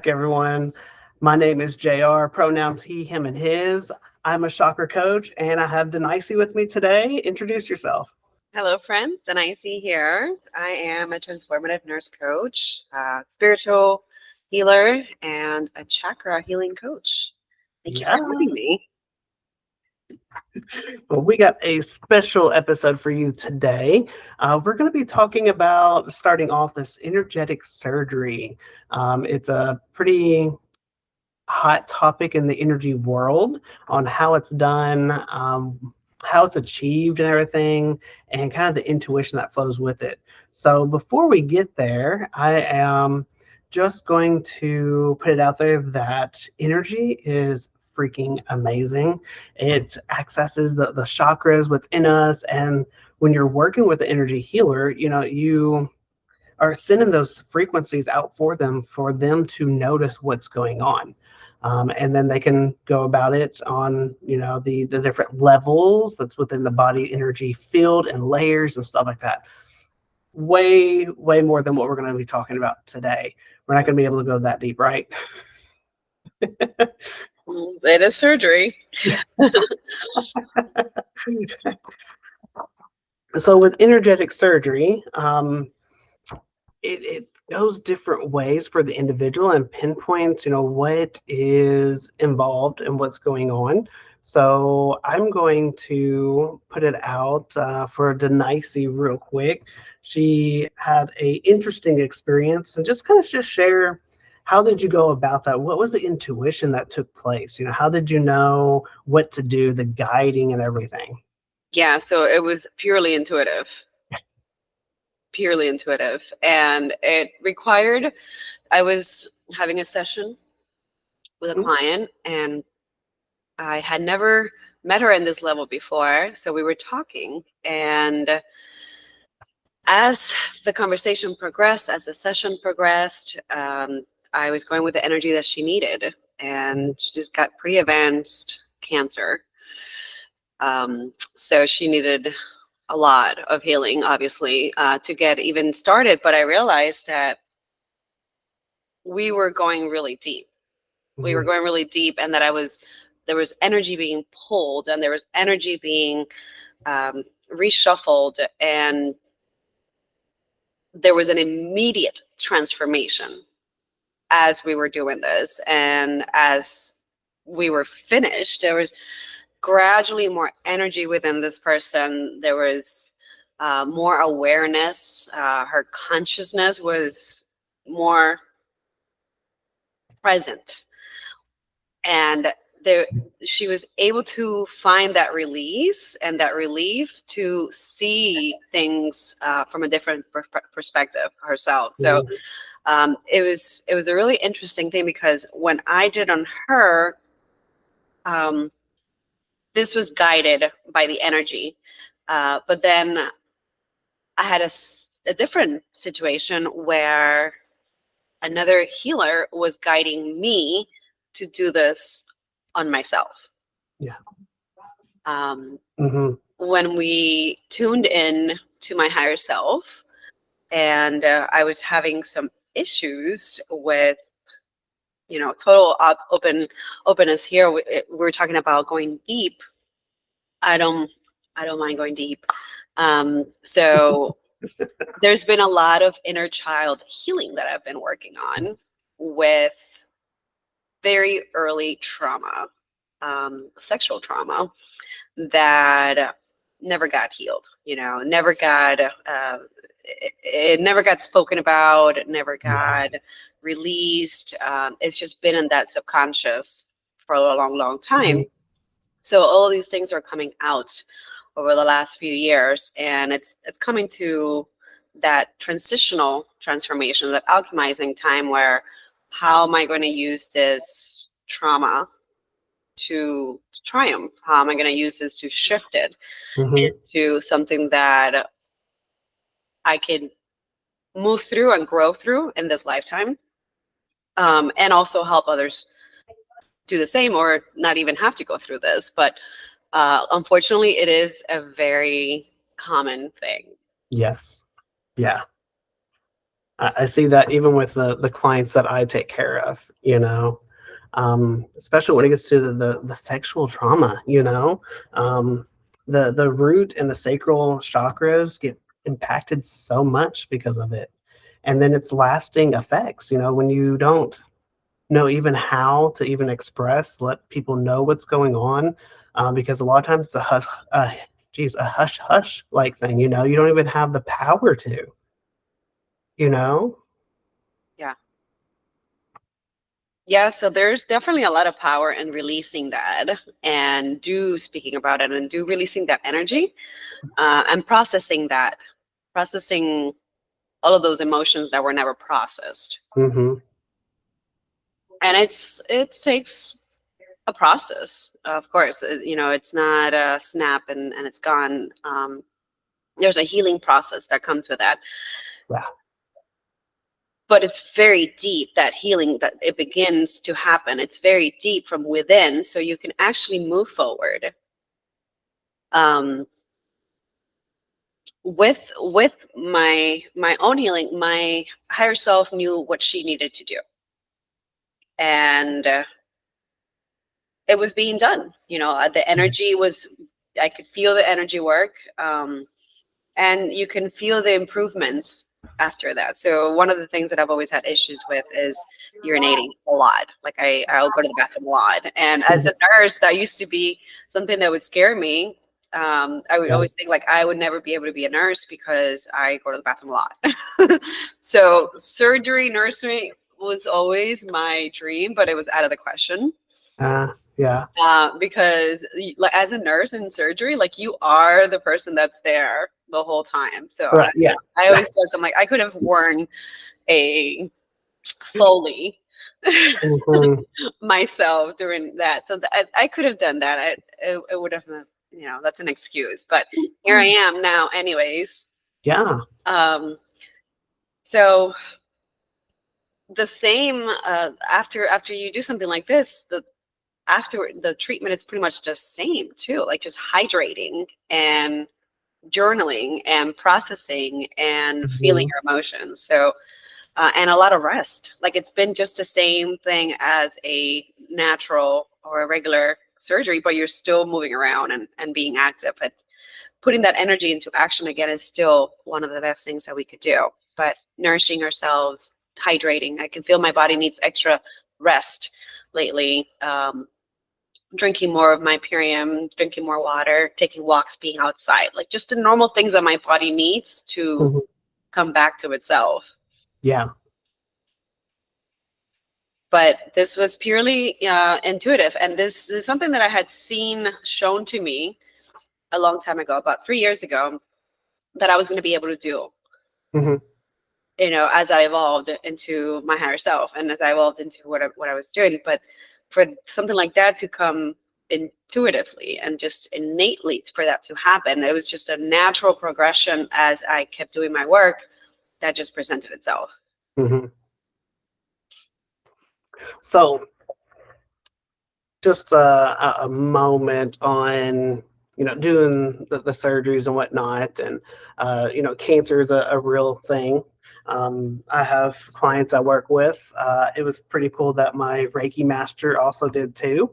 back, everyone. My name is JR, pronouns he, him, and his. I'm a chakra coach, and I have Danaysi with me today. Introduce yourself. Hello, friends. Danaysi here. I am a transformative nurse coach, spiritual healer, and a chakra healing coach. Thank you Yeah. for having me. Well, we got a special episode for you today. We're going to be talking about starting off this energetic surgery. It's a pretty hot topic in the energy world on how it's done, how it's achieved, and everything, and kind of the intuition that flows with it. So, before we get there, I am just going to put it out there that energy is freaking amazing. It accesses the chakras within us. And when you're working with the energy healer, you are sending those frequencies out for them to notice what's going on. And then they can go about it on the different levels that's within the body energy field and layers and stuff like that. Way more than what we're going to be talking about today. We're not going to be able to go that deep, right? It is surgery. So with energetic surgery, it goes different ways for the individual and pinpoints, what is involved and what's going on. So I'm going to put it out for Danaysi real quick. She had a interesting experience, and just kind of just share, how did you go about that? What was the intuition that took place? How did you know what to do, the guiding and everything? Yeah, so it was purely intuitive. And it required, I was having a session with a client, and I had never met her in this level before. So we were talking, and as the conversation progressed, as the session progressed, I was going with the energy that she needed, and she just got pretty advanced cancer. So she needed a lot of healing, obviously, to get even started. But I realized that we were going really deep. We were going really deep, and that there was energy being pulled, and there was energy being reshuffled, and there was an immediate transformation as we were doing this. And as we were finished, there was gradually more energy within this person. There was more awareness. Her consciousness was more present. And she was able to find that release and that relief to see things from a different perspective herself. So it was a really interesting thing, because when I did on her, this was guided by the energy, but then I had a different situation where another healer was guiding me to do this on myself. Yeah. When we tuned in to my higher self, and I was having some issues with, total openness here. We're talking about going deep. I don't mind going deep. So there's been a lot of inner child healing that I've been working on with very early trauma, sexual trauma that never got healed, never got, it never got spoken about, it never got released. It's just been in that subconscious for a long, long time. So all of these things are coming out over the last few years, and it's coming to that transitional transformation, that alchemizing time, where how am I going to use this trauma to triumph? How am I going to use this to shift it into something that I can move through and grow through in this lifetime, and also help others do the same, or not even have to go through this. But unfortunately, it is a very common thing. Yes. Yeah. I see that even with the clients that I take care of, especially when it gets to the sexual trauma, the root and the sacral chakras get impacted so much because of it. And then it's lasting effects, when you don't know even how to even express, let people know what's going on, because a lot of times it's a hush hush like thing, you don't even have the power to, you know? Yeah. Yeah, so there's definitely a lot of power in releasing that and do speaking about it and do releasing that energy and processing that, processing all of those emotions that were never processed. Hmm. And it takes a process, of course. It's not a snap and it's gone. There's a healing process that comes with that, Yeah. but it's very deep, that healing that it begins to happen. It's very deep from within, so you can actually move forward. Um, with my own healing, my higher self knew what she needed to do, and it was being done. The energy was, I could feel the energy work, and you can feel the improvements after that. So one of the things that I've always had issues with is urinating a lot. Like I'll go to the bathroom a lot, and as a nurse, that used to be something that would scare me. I would Yeah. always think like I would never be able to be a nurse because I go to the bathroom a lot. So surgery, nursing was always my dream, but it was out of the question. Yeah. Because like as a nurse in surgery, like you are the person that's there the whole time. So I, Right. Yeah. I always felt I'm like I could have worn a Foley Hmm. myself during that. So I could have done that. It would have, that's an excuse. But here I am now, anyways. Yeah. Um, so the same after you do something like this, the after the treatment is pretty much the same too, like just hydrating and journaling and processing and feeling Hmm. your emotions. So and a lot of rest. Like it's been just the same thing as a natural or a regular surgery, but you're still moving around and being active. But putting that energy into action again is still one of the best things that we could do. But nourishing ourselves, hydrating. I can feel my body needs extra rest lately. Drinking more of my Purium, drinking more water, taking walks, being outside, like just the normal things that my body needs to Hmm. come back to itself. Yeah. But this was purely intuitive, and this is something that I had seen shown to me a long time ago, about 3 years ago, that I was going to be able to do. Hmm. As I evolved into my higher self, and as I evolved into what I was doing. But for something like that to come intuitively and just innately for that to happen, it was just a natural progression as I kept doing my work that just presented itself. Hmm. So just a moment on doing the surgeries and whatnot, and cancer is a real thing. I have clients I work with. It was pretty cool that my Reiki master also did too.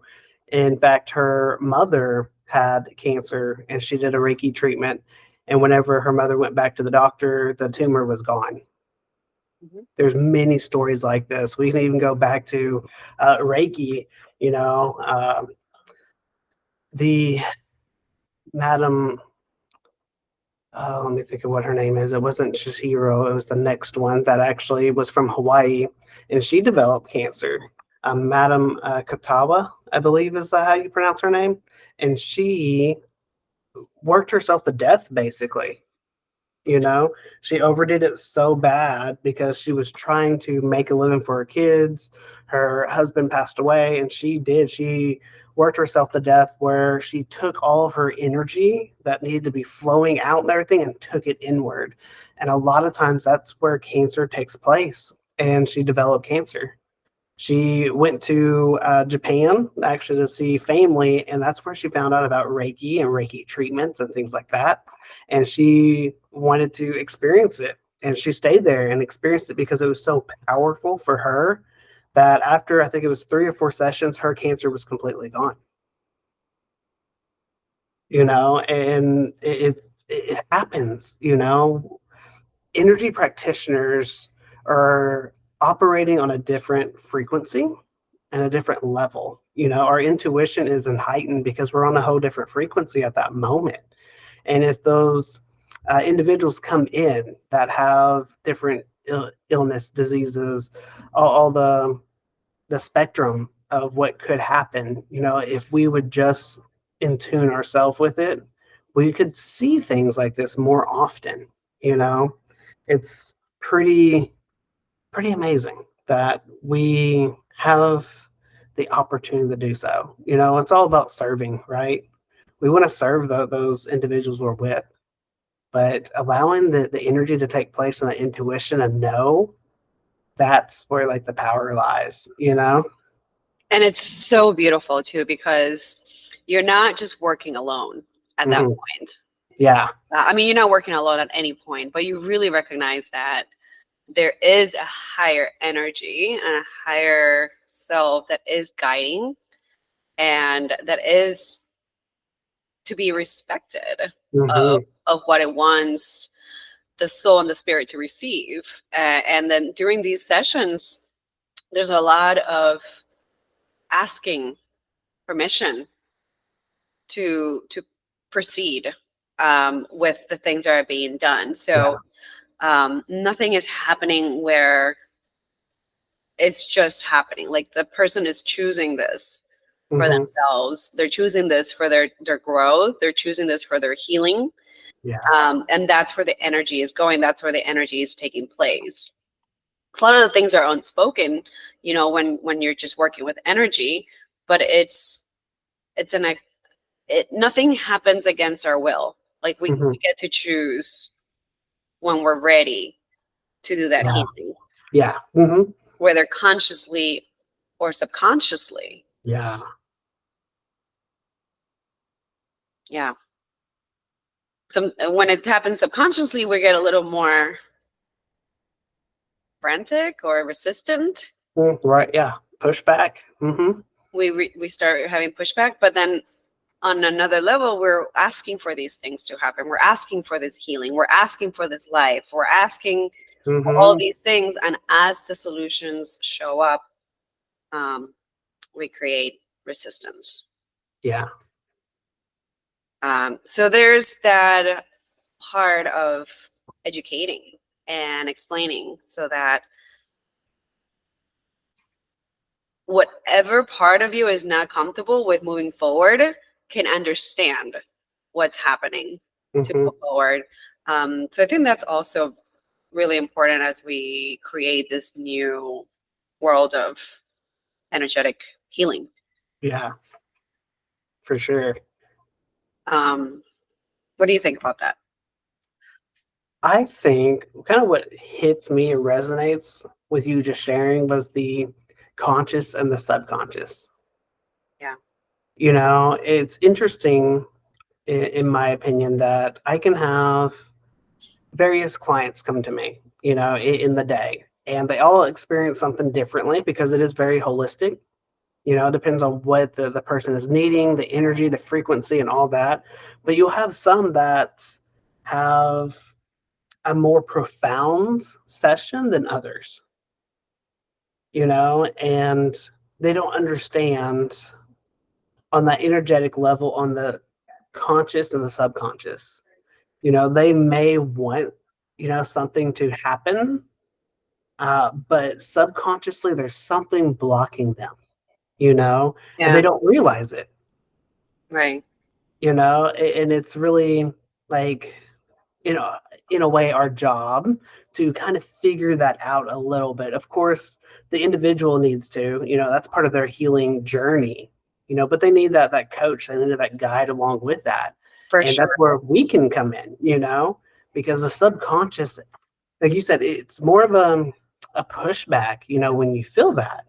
In fact, her mother had cancer and she did a Reiki treatment, and whenever her mother went back to the doctor, the tumor was gone. Mhm. There's many stories like this. We can even go back to Reiki. You know, the Madam, let me think of what her name is. It wasn't Shihiro. It was the next one that actually was from Hawaii, and she developed cancer. Madam Katawa, I believe is how you pronounce her name, and she worked herself to death basically. You know, she overdid it so bad because she was trying to make a living for her kids. Her husband passed away, and she worked herself to death where she took all of her energy that needed to be flowing out and everything and took it inward. And a lot of times that's where cancer takes place. And she developed cancer. She went to Japan actually to see family, and that's where she found out about Reiki and Reiki treatments and things like that. And she wanted to experience it. And she stayed there and experienced it because it was so powerful for her that after I think it was 3 or 4 sessions, her cancer was completely gone. And it happens. Energy practitioners are operating on a different frequency and a different level. Our intuition isn't heightened because we're on a whole different frequency at that moment. And if those individuals come in that have different illness, diseases, all the spectrum of what could happen, if we would just in tune ourselves with it, we could see things like this more often. You know, it's pretty amazing that we have the opportunity to do so. It's all about serving, right? We want to serve those individuals we're with, but allowing the energy to take place and the intuition and know, that's where like the power lies. And it's so beautiful too, because you're not just working alone at that Hmm. point. Yeah. I mean, you're not working alone at any point, but you really recognize that there is a higher energy and a higher self that is guiding and that is to be respected Hmm. of what it wants the soul and the spirit to receive. And then during these sessions, there's a lot of asking permission to proceed with the things that are being done. Yeah. So nothing is happening where it's just happening. Like the person is choosing this for Hmm. themselves. They're choosing this for their growth. They're choosing this for their healing. Yeah. And that's where the energy is going. That's where the energy is taking place. A lot of the things are unspoken, when you're just working with energy, but it's an nothing happens against our will. Like we Hmm. get to choose when we're ready to do that Yeah. healing, Yeah. Hmm. whether consciously or subconsciously. Yeah. Yeah. When it happens subconsciously, we get a little more frantic or resistant. Right. Yeah. Pushback. Hmm. We start having pushback, but then on another level, we're asking for these things to happen. We're asking for this healing. We're asking for this life. We're asking for all Hmm. these things. And as the solutions show up, um, we create resistance. Yeah. So there's that part of educating and explaining so that whatever part of you is not comfortable with moving forward can understand what's happening to Hmm. move forward. So I think that's also really important as we create this new world of energetic healing. Yeah. For sure. Um, what do you think about that? I think kind of what hits me and resonates with you just sharing was the conscious and the subconscious. Yeah. It's interesting, in my opinion, that I can have various clients come to me, in the day, and they all experience something differently because it is very holistic. It depends on what the person is needing, the energy, the frequency, and all that. But you'll have some that have a more profound session than others, and they don't understand on that energetic level, on the conscious and the subconscious. They may want, something to happen, but subconsciously there's something blocking them, and they Yeah. don't realize it, Right. and it's really like, you know, in a way, our job to kind of figure that out a little bit. Of course, the individual needs to, that's part of their healing journey, but they need that coach, they need that guide along with that. For And that's sure. where we can come in, because the subconscious, like you said, it's more of a pushback, when you feel that.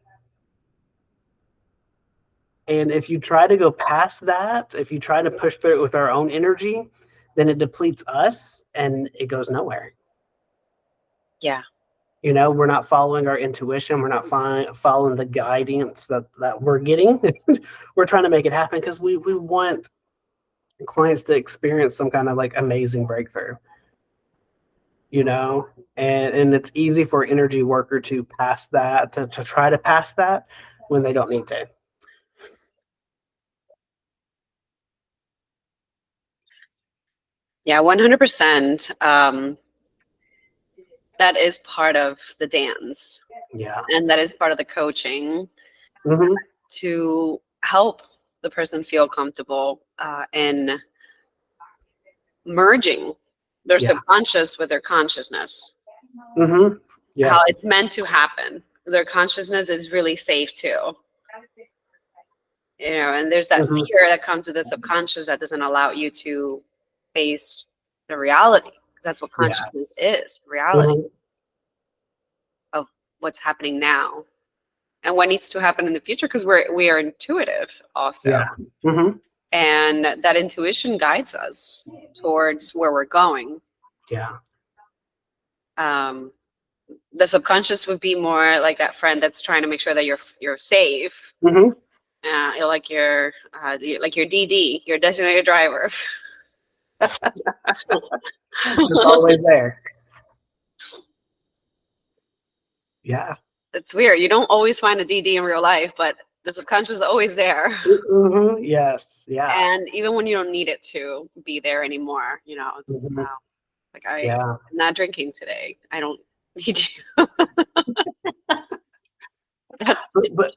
And if you try to go past that, if you try to push through it with our own energy, then it depletes us and it goes nowhere. Yeah. We're not following our intuition. We're not following the guidance that we're getting. We're trying to make it happen because we want clients to experience some kind of like amazing breakthrough, you know? And it's easy for an energy worker to pass that, to try to pass that when they don't need to. Yeah, 100%. That is part of the dance, Yeah. and that is part of the coaching Hmm. to help the person feel comfortable in merging their Yeah. subconscious with their consciousness, Hmm. how Yes. it's meant to happen. Their consciousness is really safe too. And there's that Hmm. fear that comes with the subconscious that doesn't allow you to face the reality. That's what Yeah. consciousness is, reality Hmm. of what's happening now and what needs to happen in the future, because we are intuitive also, Yeah. Hmm. and that intuition guides us towards where we're going. Yeah. um, the subconscious would be more like that friend that's trying to make sure that you're safe, Hmm. like your DD, your designated driver. It's always there. Yeah. It's weird, you don't always find a DD in real life, but the subconscious is always there. Hmm. Yes. Yeah. And even when you don't need it to be there anymore, it's Hmm. like I'm Yeah. not drinking today, I don't need you. That's But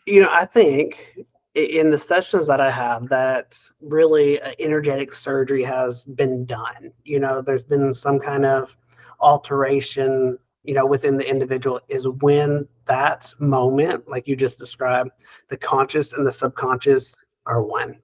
I think in the sessions that I have, that really energetic surgery has been done. There's been some kind of alteration, within the individual, is when that moment, like you just described, the conscious and the subconscious are one.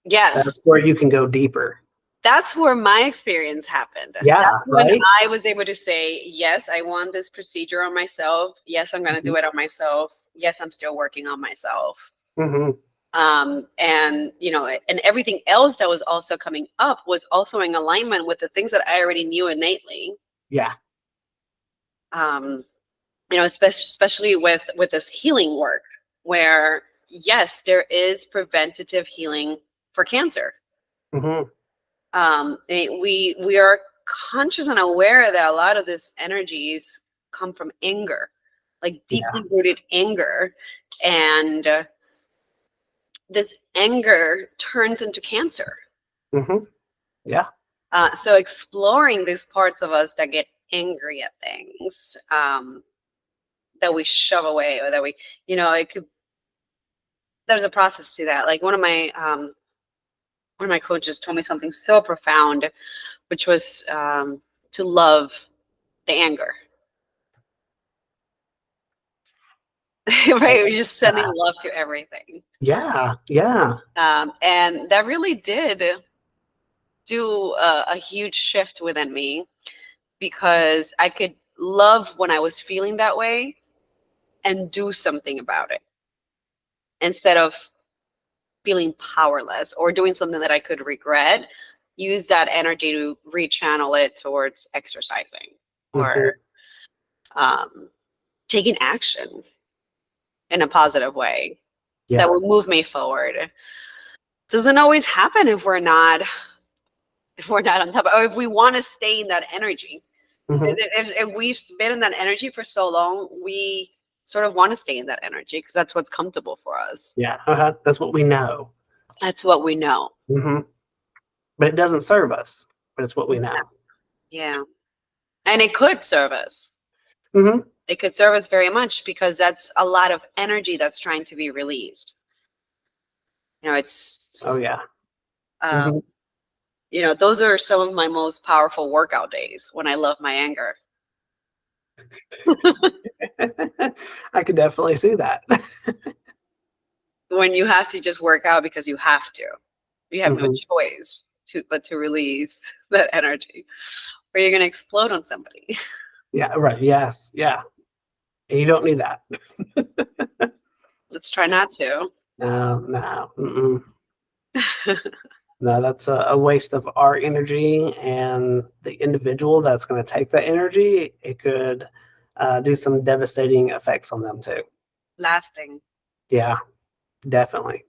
That's yes. where you can go deeper. That's where my experience happened. Yeah, That's when right? I was able to say, yes, I want this procedure on myself. Yes, I'm going to Hmm. do it on myself. Yes, I'm still working on myself. Hmm. And everything else that was also coming up was also in alignment with the things that I already knew innately. Yeah. Um, especially with this healing work, where yes, there is preventative healing for cancer. Hmm. We are conscious and aware that a lot of these energies come from anger, like Yeah. deeply rooted anger, and this anger turns into cancer. Hmm. Yeah. So exploring these parts of us that get angry at things, that we shove away, or that it could. There's a process to that. Like one of my coaches told me something so profound, which was to love the anger. Right, we're just sending Yeah. love to everything. Yeah. Yeah. And that really did do a huge shift within me, because I could love when I was feeling that way and do something about it, instead of feeling powerless or doing something that I could regret. Use that energy to rechannel it towards exercising, Hmm. or um, taking action in a positive way that Yeah. will move me forward. Doesn't always happen if we're not on top of, or if we want to stay in that energy. Because Hmm. if we've been in that energy for so long, we sort of want to stay in that energy because that's what's comfortable for us. Yeah. Uh-huh. That's what we know. That's what we know. Hmm. But it doesn't serve us. But it's what we know. Yeah. And it could serve us. Hmm. It could serve us very much, because that's a lot of energy that's trying to be released. Oh It's, yeah. um, Hmm. those are some of my most powerful workout days, when I love my anger. I could definitely see that. When you have to just work out because you have to. You have no Hmm. choice but to release that energy, or you're going to explode on somebody. Yeah. Right. Yes. Yeah. And you don't need that. Let's try not to. No. No. Mm-mm. No, that's a waste of our energy and the individual that's going to take that energy. It could do some devastating effects on them too. Lasting. Yeah, definitely.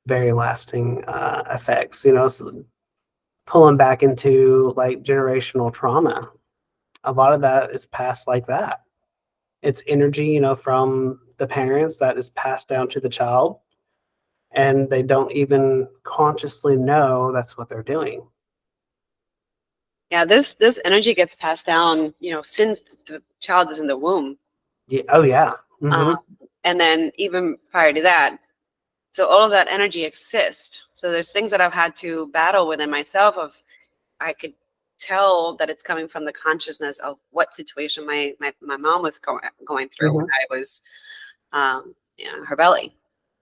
Very lasting effects. Pulling back into like generational trauma. A lot of that is passed like that. It's energy, from the parents that is passed down to the child, and they don't even consciously know that's what they're doing. Yeah, this energy gets passed down, since the child is in the womb. Yeah. Oh yeah. Um, Mm-hmm. and then even prior to that. So all of that energy exists. So there's things that I've had to battle within myself of I could tell that it's coming from the consciousness of what situation my mom was going through when Mm-hmm. I was her belly.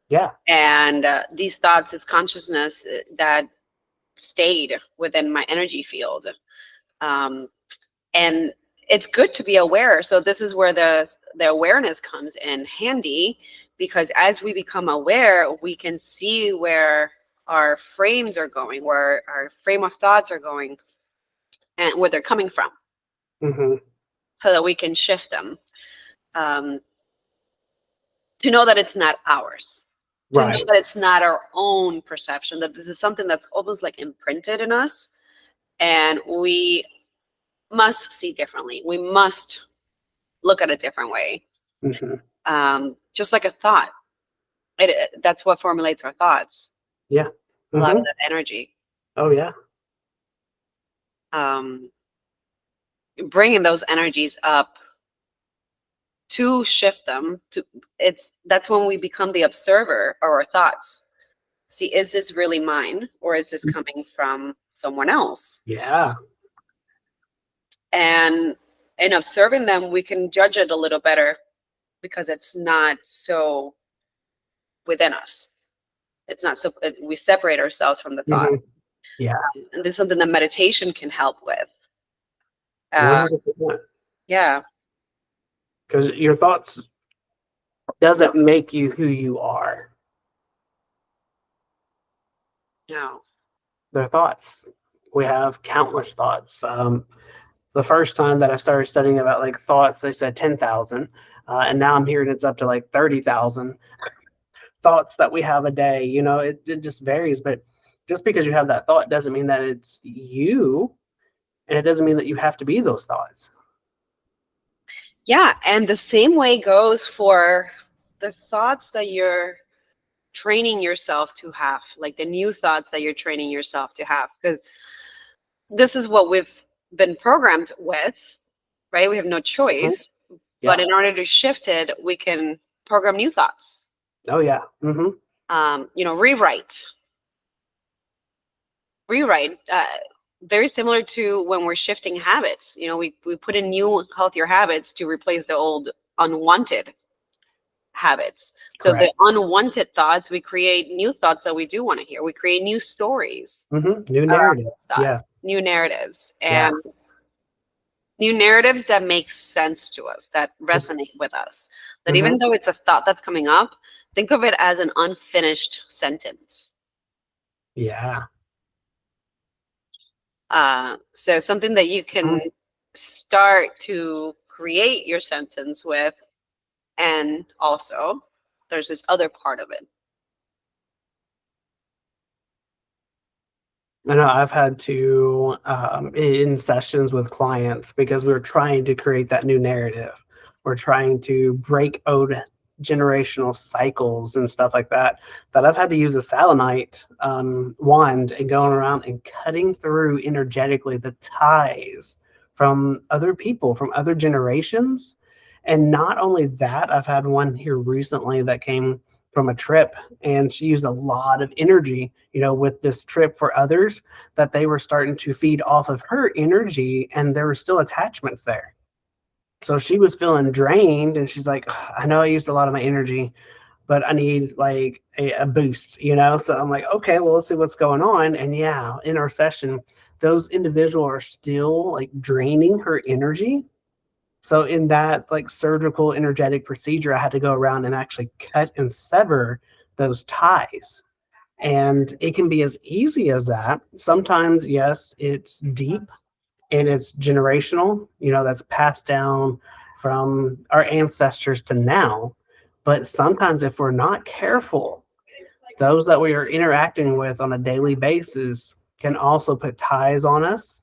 Yeah. And these thoughts, this consciousness that stayed within my energy field. Um, and it's good to be aware. So this is where the awareness comes in handy, because as we become aware, we can see where our frames are going, where our frame of thoughts are going, and where they're coming from, Mm-hmm. so that we can shift them. Um, to know that it's not ours, to know Right. that it's not our own perception, that this is something that's almost like imprinted in us, and we must see differently. We must look at a different way. Mm-hmm. Just like a thought, that's what formulates our thoughts. Yeah. A lot of Mm-hmm. that energy, Oh yeah. um, bringing those energies up to shift them. That's when we become the observer of our thoughts. See, is this really mine, or is this coming from someone else? Yeah. And in observing them, we can judge it a little better, because it's not so within us. It's not so we separate ourselves from the thought. Mm-hmm. Yeah. And this is something that meditation can help with. One Uh, hundred percent. yeah, Because your thoughts doesn't make you who you are. no, They're thoughts. We have countless thoughts. The first time that I started studying about like thoughts, they said 10,000, and now I'm hearing it's up to like 30,000 thoughts that we have a day. It just varies, but just because you have that thought doesn't mean that it's you, and it doesn't mean that you have to be those thoughts. yeah, and the same way goes for the thoughts that you're training yourself to have, like the new thoughts that you're training yourself to have, because this is what we've been programmed with, right? We have no Mhm. choice, but Yeah. in order to shift it, we can program new thoughts. Oh yeah. Mm-hmm. Rewrite. Very similar to when we're shifting habits. We put in new healthier habits to replace the old unwanted habits. So the Correct. unwanted thoughts, we create new thoughts that we do want to hear. We create new stories Mm-hmm. New around narrative. those thoughts, Yes. new narratives, Yeah. and new narratives that make sense to us, that resonate with us. That Mm-hmm. even though it's a thought that's coming up, think of it as an unfinished sentence. Yeah. So something that you can Mhm. start to create your sentence with, and also there's this other part of it. I know I've had to, in sessions with clients, because we're trying to create that new narrative. We're trying to break old generational cycles and stuff like that. That I've had to use a selenite wand and going around and cutting through energetically the ties from other people, from other generations. And not only that, I've had one here recently that came from a trip, and she used a lot of energy, with this trip for others, that they were starting to feed off of her energy, and there were still attachments there. So she was feeling drained, and she's like, I know I used a lot of my energy, but I need like a boost. So I'm like, okay, well, let's see what's going on. And yeah, in our session, those individuals are still like draining her energy. So in that like surgical energetic procedure, I had to go around and actually cut and sever those ties. And it can be as easy as that. Sometimes, yes, it's deep and it's generational, that's passed down from our ancestors to now. But sometimes, if we're not careful, those that we are interacting with on a daily basis can also put ties on us.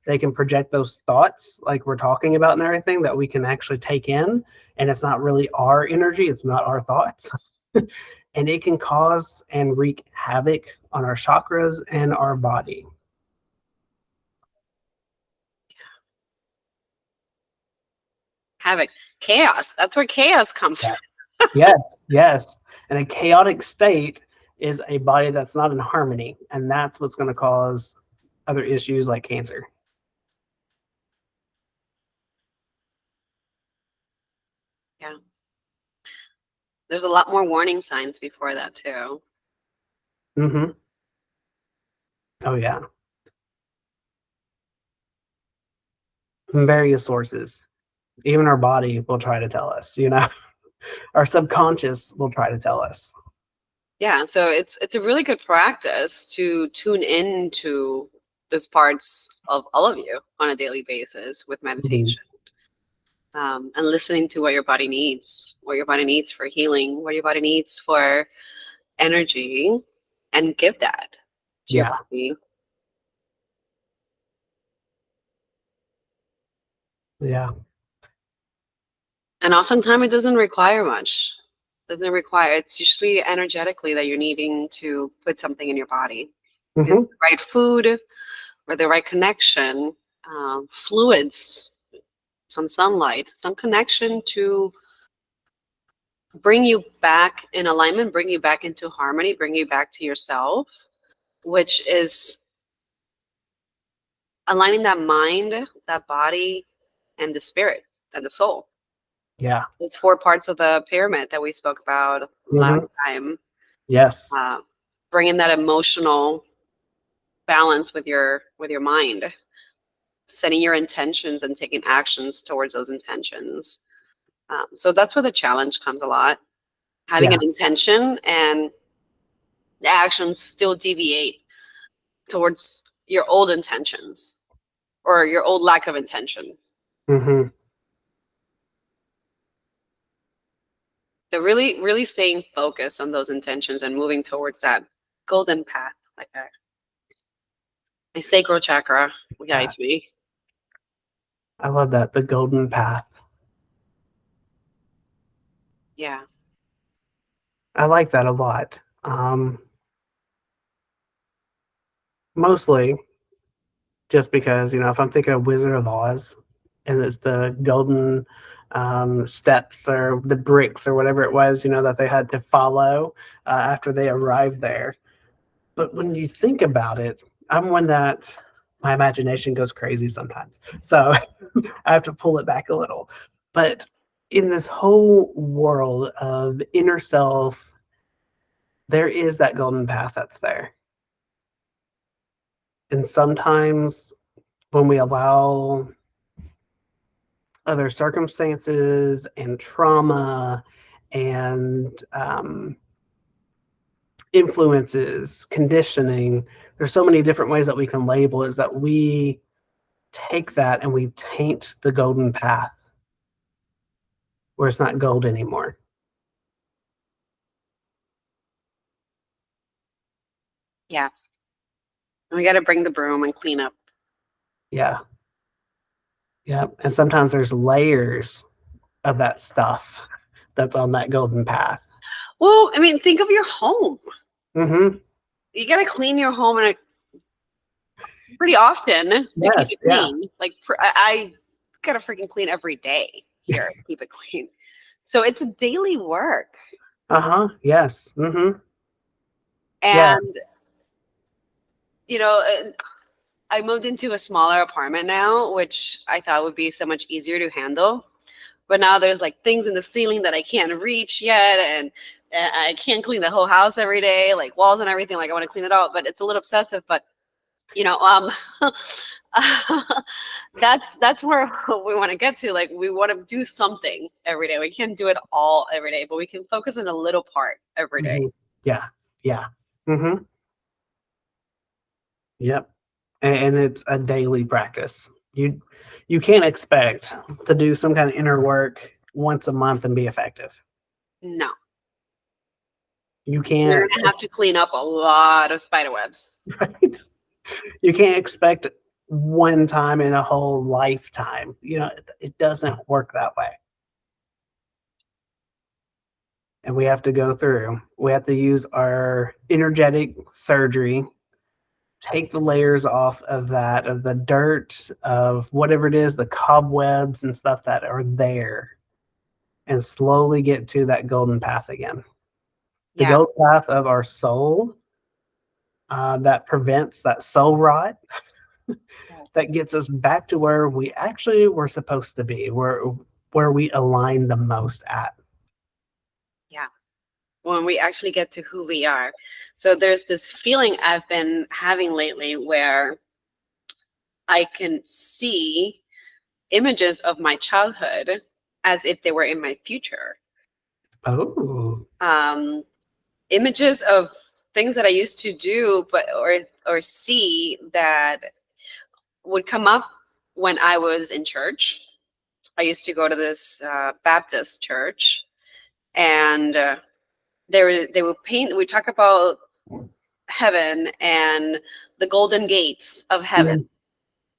They can project those thoughts, like we're talking about, and everything that we can actually take in. And it's not really our energy, it's not our thoughts. And it can cause and wreak havoc on our chakras and our body. Havoc, chaos. That's where chaos comes from. Yes, yes, yes. And a chaotic state is a body that's not in harmony. And that's what's going to cause other issues like cancer. Yeah. There's a lot more warning signs before that too. Mm-hmm. Oh, yeah. From various sources. Even our body will try to tell us, our subconscious will try to tell us. Yeah, so it's a really good practice to tune into those parts of all of you on a daily basis with Mm-hmm. meditation. And listening to what your body needs, what your body needs for healing, what your body needs for energy, and give that to your Yeah. body. Yeah. And oftentimes it doesn't require much. Doesn't require, it's usually energetically that you're needing to put something in your body. It's Mm-hmm. the right food or the right connection, fluids, some sunlight, some connection to bring you back in alignment, bring you back into harmony, bring you back to yourself, which is aligning that mind, that body, and the spirit and the soul. Yeah. It's 4 parts of the pyramid that we spoke about last Mm-hmm. time. Yes. Uh, Bringing that emotional balance with your mind, setting your intentions and taking actions towards those intentions. So that's where the challenge comes a lot. Having Yeah. an intention and the actions still deviate towards your old intentions or your old lack of intention. Mm-hmm. So really, really staying focused on those intentions and moving towards that golden path, like that. My sacral chakra guides me. I love that. The golden path. Yeah. I like that a lot. Mostly just because, if I'm thinking of Wizard of Oz and it's the golden steps or the bricks or whatever it was, that they had to follow after they arrived there. But when you think about it, I'm one that my imagination goes crazy sometimes. So I have to pull it back a little. But in this whole world of inner self, there is that golden path that's there. And sometimes when we allow other circumstances and trauma and influences, conditioning, there's so many different ways that we can label it, is that we take that and we taint the golden path where it's not gold anymore. Yeah. And we got to bring the broom and clean up. Yeah. Yeah. And sometimes there's layers of that stuff that's on that golden path. Well, I mean, think of your home. Mm-hmm. You got to clean your home pretty often to keep Yes. it Yeah. clean. Like I got to freaking clean every day here to keep it clean. So it's a daily work. Uh-huh. Yes. Mm-hmm. Yeah. And, you know, I moved into a smaller apartment now, which I thought would be so much easier to handle. But now there's like things in the ceiling that I can't reach yet. And I can't clean the whole house every day, like walls and everything. Like I want to clean it out, but it's a little obsessive. But, you know, that's where we want to get to. Like we want to do something every day. We can't do it all every day, but we can focus on a little part every day. Mm-hmm. Yeah. Yeah. Mm-hmm. Yep. And it's a daily practice. You can't expect to do some kind of inner work once a month and be effective. No, You you're can't, gonna have to clean up a lot of spider webs. right? You can't expect one time in a whole lifetime. It doesn't work that way. And we have to use our energetic surgery, take the layers off of that, of the dirt, of whatever it is, the cobwebs and stuff that are there, and slowly get to that golden path again. The Yeah. golden path of our soul, that prevents that soul rot, Yes. that gets us back to where we actually were supposed to be, where we align the most at. Yeah. When we actually get to who we are. So there's this feeling I've been having lately where I can see images of my childhood as if they were in my future. Oh. Um, Images of things that I used to do, but or see that would come up when I was in church. I used to go to this Baptist church, and they would paint. We talk about heaven and the golden gates of heaven. Mm.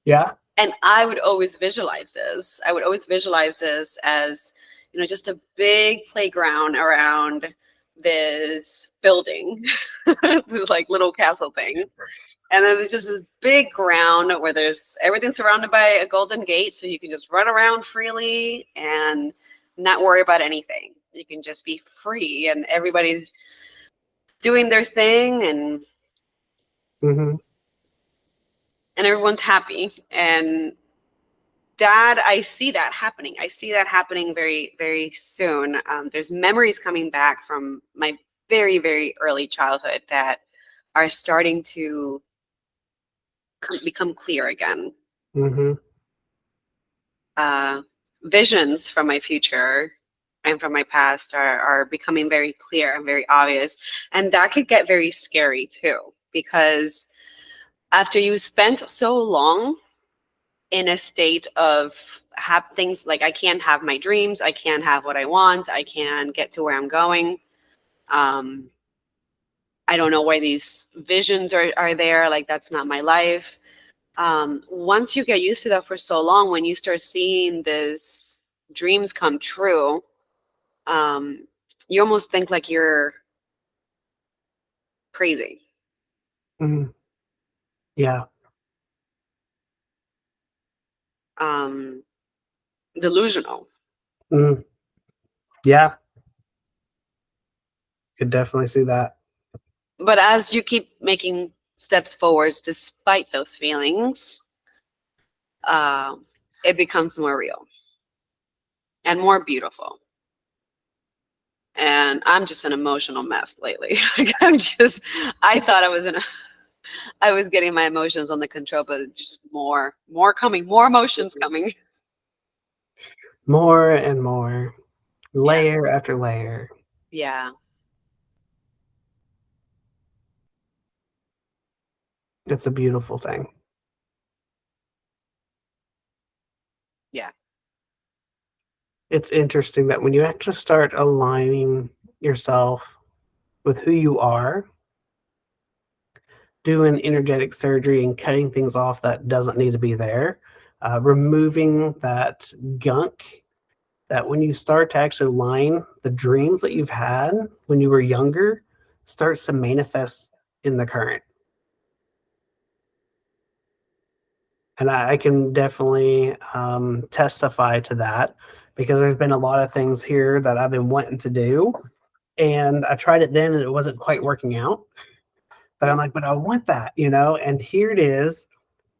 Yeah. And I would always visualize this. I would always visualize this as, just a big playground around this building, this like little castle thing. And then there's just this big ground where there's everything surrounded by a golden gate. So you can just run around freely and not worry about anything. You can just be free and everybody's doing their thing, Hmm. and everyone's happy. And that I see that happening. I see that happening very, very soon. There's memories coming back from my very, very early childhood that are starting to become clear again. Hmm. Uh, Visions from my future and from my past are becoming very clear and very obvious. And that could get very scary too, because after you spent so long in a state of have things like I can't have my dreams, I can't have what I want, I can't get to where I'm going. Um, I don't know why these visions are there. Like that's not my life. Once you get used to that for so long, when you start seeing these dreams come true, um, you almost think like you're crazy, Hmm. Yeah. um, delusional. Mm. Yeah. Could definitely see that. But as you keep making steps forwards despite those feelings, um, it becomes more real and more beautiful. And I'm just an emotional mess lately. Like I thought I was getting my emotions under control, but just more coming, more emotions coming. More and more, Yeah, layer after layer. yeah, It's a beautiful thing. yeah, It's interesting that when you actually start aligning yourself with who you are, doing energetic surgery and cutting things off that doesn't need to be there, removing that gunk, that when you start to actually line the dreams that you've had when you were younger starts to manifest in the current. And I can definitely testify to that because there's been a lot of things here that I've been wanting to do. And I tried it then and it wasn't quite working out. But I'm like, but I want that. And here it is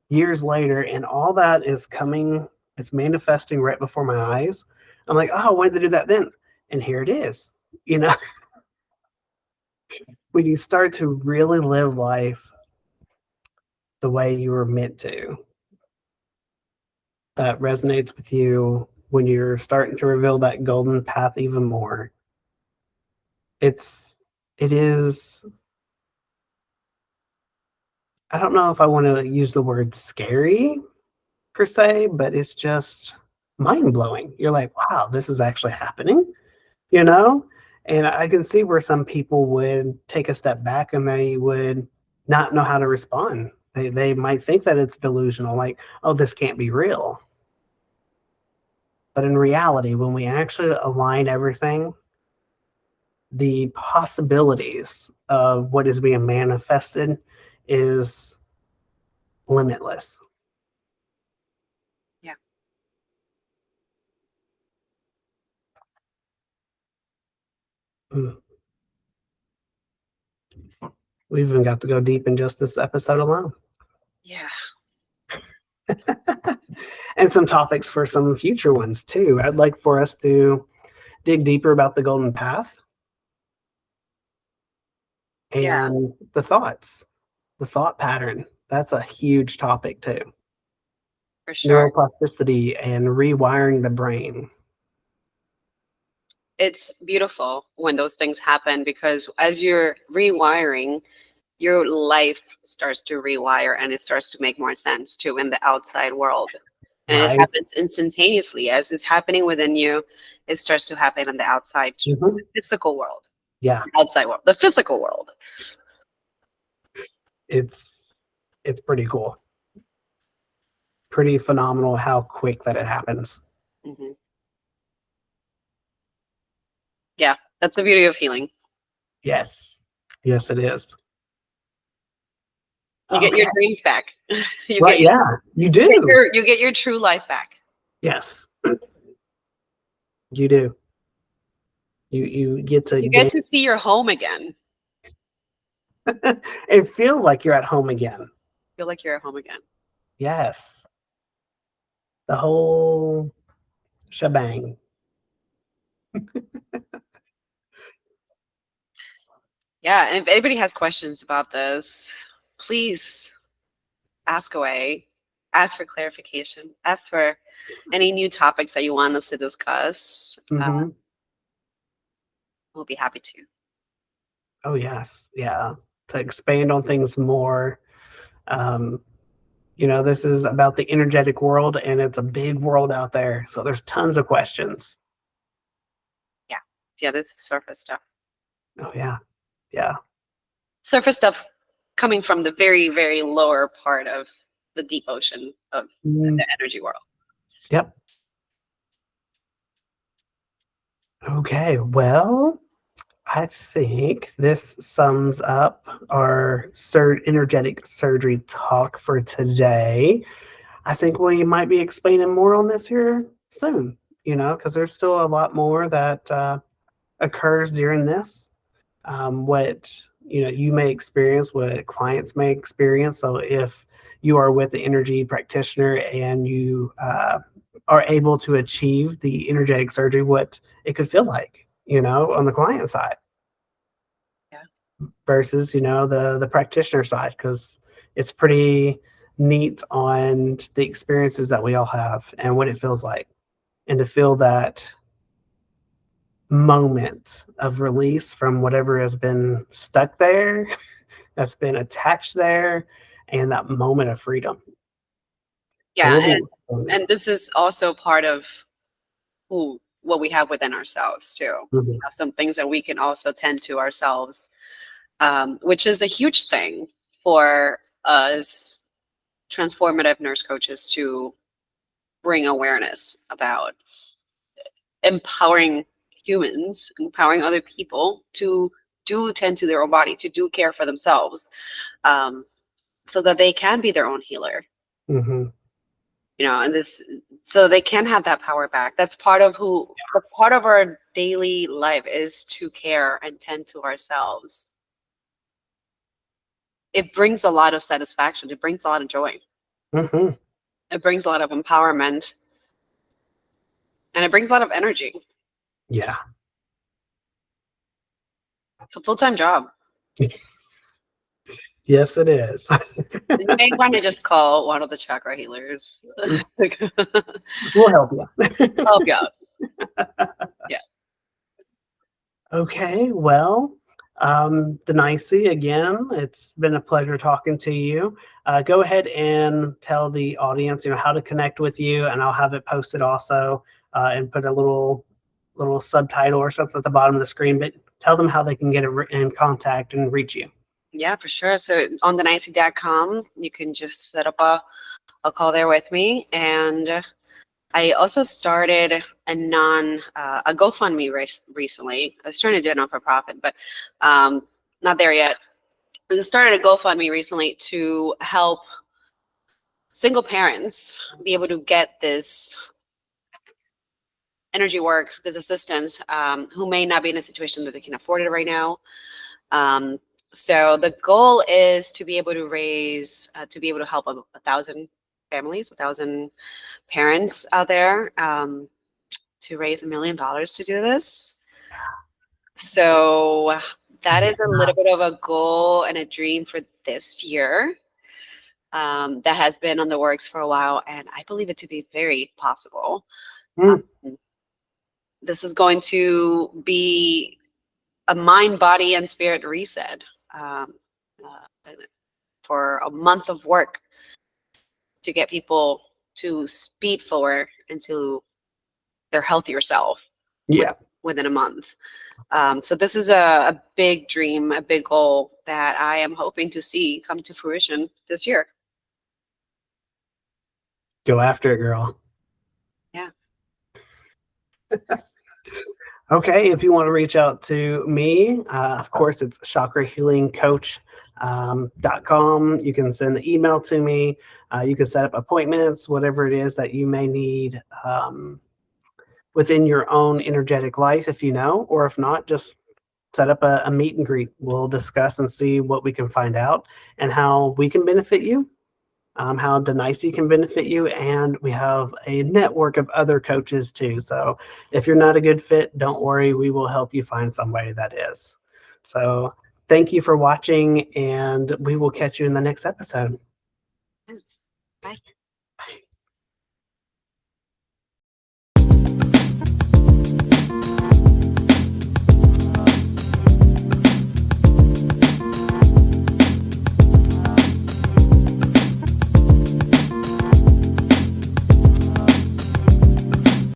years later, and all that is coming, it's manifesting right before my eyes. I'm like, oh, I wanted to do that then. And here it is. You know, when you start to really live life the way you were meant to, that resonates with you when you're starting to reveal that golden path even more. It's it is, I don't know if I want to use the word scary per se, but it's just mind blowing. You're like, wow, this is actually happening, you know? And I can see where some people would take a step back and they would not know how to respond. They might think that it's delusional, like, oh, this can't be real. But in reality, when we actually align everything, the possibilities of what is being manifested is limitless. Yeah. Mm. We've even got to go deep in just this episode alone. Yeah. And some topics for some future ones too. I'd like for us to dig deeper about the golden path Yeah, and the thoughts, the thought pattern. That's a huge topic too. for sure. Neuroplasticity and rewiring the brain. It's beautiful when those things happen because as you're rewiring, your life starts to rewire and it starts to make more sense too in the outside world. And it Right. happens instantaneously. As it's happening within you, it starts to happen in the outside too, Hmm. the physical world, Yeah, the outside world, the physical world. it's it's pretty cool, pretty phenomenal how quick that it happens. Hmm. Yeah, that's the beauty of healing. Yes, yes, it is. You get your Okay, dreams back. You right? get Yeah, you you get do. you get your true life back. Yes, you do. You get to You get gain to see your home again. and feel like you're at home again. Feel like you're at home again. Yes, the whole shebang. Yeah, and if anybody has questions about this, please ask away. Ask for clarification. Ask for any new topics that you want us to discuss. Hmm. We'll be happy to. Oh yes, yeah. To expand on things more. Um, this is about the energetic world, and it's a big world out there. So there's tons of questions. Yeah. Yeah, this is surface stuff. Oh yeah, yeah. Surface stuff coming from the very, very lower part of the deep ocean of Mm, the energy world. yep. Okay. Well, I think this sums up our energetic surgery talk for today. I think we might be explaining more on this here soon, because there's still a lot more that occurs during this. What you may experience, what clients may experience. So if you are with the energy practitioner and you are able to achieve the energetic surgery, what it could feel like, on the client side Yeah. versus the practitioner side, because it's pretty neat on the experiences that we all have and what it feels like, and to feel that moment of release from whatever has been stuck there, that's been attached there, and that moment of freedom. So Yeah. we'll be. And this is also part of who what we have within ourselves too. Mhm. Some things that we can also tend to ourselves, which is a huge thing for us transformative nurse coaches to bring awareness about empowering humans, empowering other people to do tend to their own body, to do care for themselves, um, so that they can be their own healer. Mhm. And this, so they can have that power back. That's part of the part of our daily life is to care and tend to ourselves. It brings a lot of satisfaction. It brings a lot of joy. Mhm. It brings a lot of empowerment, and it brings a lot of energy. Yeah. It's a full-time job. Yes, it is. You may want to just call one of the chakra healers. We'll help you. Help you out. Yeah. Okay. Well, Danaysi, again, it's been a pleasure talking to you. Go ahead and tell the audience, how to connect with you, and I'll have it posted also, and put a little subtitle or something at the bottom of the screen. But tell them how they can get in contact and reach you. Yeah, for sure. So on Danaysi.com, you can just set up a call there with me. And I also started a GoFundMe recently. I was trying to do it not for profit, but not there yet. I started a GoFundMe recently to help single parents be able to get this energy work, this assistance, who may not be in a situation that they can afford it right now. So the goal is to be able to to be able to help 1,000 families, 1,000 parents out there, to raise $1 million to do this. So that is a little bit of a goal and a dream for this year, that has been on the works for a while, and I believe it to be very possible. Mm. This is going to be a mind, body, and spirit reset, for a month of work to get people to speed forward into their healthier self Yeah. within a month. So this is a big dream, a big goal that I am hoping to see come to fruition this year. Go after it, girl. Yeah. Okay, if you want to reach out to me, of course, it's chakrahealingcoach.com. You can send the email to me. You can set up appointments, whatever it is that you may need, within your own energetic life, if you know, or if not, just set up a meet and greet. We'll discuss and see what we can find out and how we can benefit you, how Danaysi can benefit you, and we have a network of other coaches too. So if you're not a good fit, don't worry, we will help you find somebody that is. So thank you for watching, and we will catch you in the next episode.